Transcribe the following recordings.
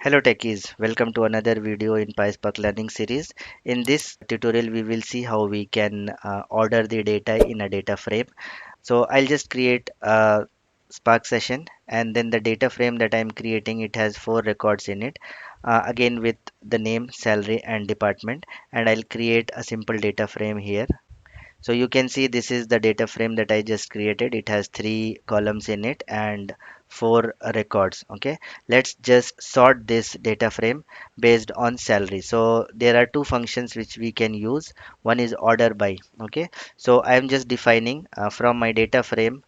Hello techies, welcome to another video in PySpark learning series. In this tutorial, we will see how we can order the data in a data frame. So I'll just create a Spark session, and then the data frame that I'm creating, it has four records in it. Again with the name, salary and department, and I'll create a simple data frame here. So you can see this is the data frame that I just created. It has three columns in it and four records. Okay, let's just sort this data frame based on salary. So there are two functions which we can use. One is order by. Okay, so I am just defining from my data frame,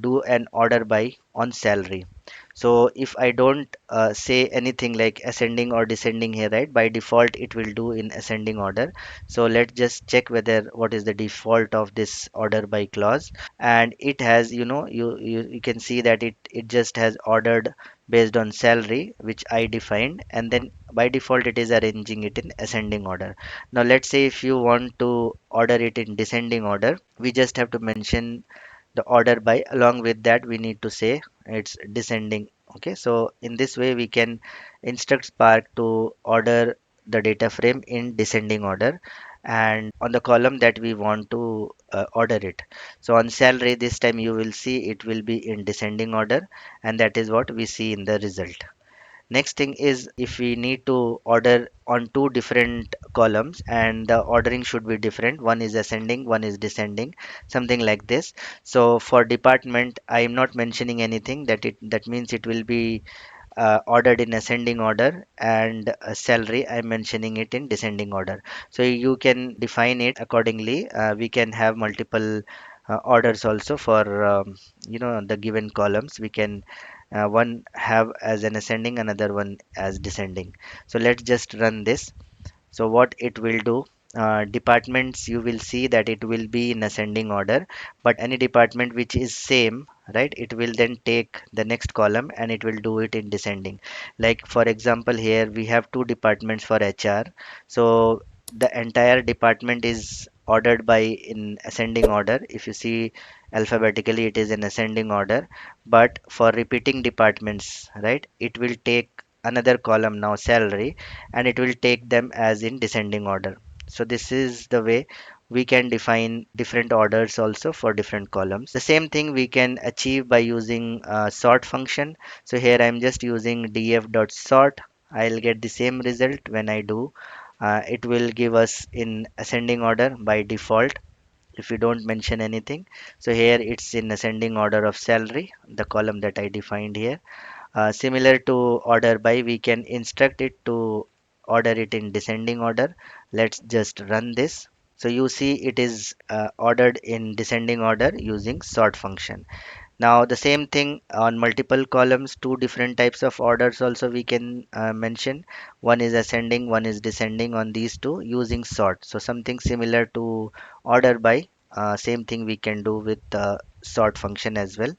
do an order by on salary. So if I don't say anything like ascending or descending here, right, by default it will do in ascending order. So let's just check whether what is the default of this order by clause. And it has, you can see that it just has ordered based on salary which I defined, and then by default it is arranging it in ascending order. Now let's say if you want to order it in descending order, we just have to mention the order by. Along with that, we need to say it's descending. Okay, so in this way we can instruct Spark to order the data frame in descending order and on the column that we want to order it. So on salary, this time you will see it will be in descending order, and that is what we see in the result. Next thing is if we need to order on two different columns and the ordering should be different, one is ascending, one is descending, something like this. So for department, I am not mentioning anything, that means it will be ordered in ascending order, and salary I'm mentioning it in descending order. So you can define it accordingly. We can have multiple orders also for the given columns. We can one have as an ascending, another one as descending. So let's just run this. So what it will do, departments, you will see that it will be in ascending order, but any department which is same, right, it will then take the next column and it will do it in descending. Like for example, here we have two departments for HR. So the entire department is ordered by in ascending order. If you see alphabetically, it is in ascending order, but for repeating departments, right, it will take another column, now salary, and it will take them as in descending order. So this is the way we can define different orders also for different columns. The same thing we can achieve by using sort function. So here I'm just using df.sort. I'll get the same result when I do. It will give us in ascending order by default if we don't mention anything. So here it's in ascending order of salary, the column that I defined here. Similar to order by, we can instruct it to order it in descending order. Let's just run this. So you see it is ordered in descending order using sort function. Now the same thing on multiple columns, two different types of orders also we can mention. One is ascending, one is descending on these two using sort. So something similar to order by, same thing we can do with the sort function as well.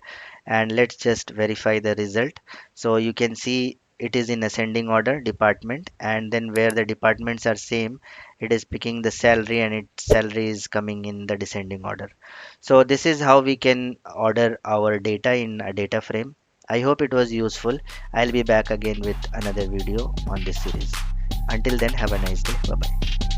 And let's just verify the result. So you can see it is in ascending order department, and then where the departments are same, it is picking the salary and its salary is coming in the descending order. So this is how we can order our data in a data frame. I hope it was useful. I'll be back again with another video on this series. Until then, have a nice day. Bye bye.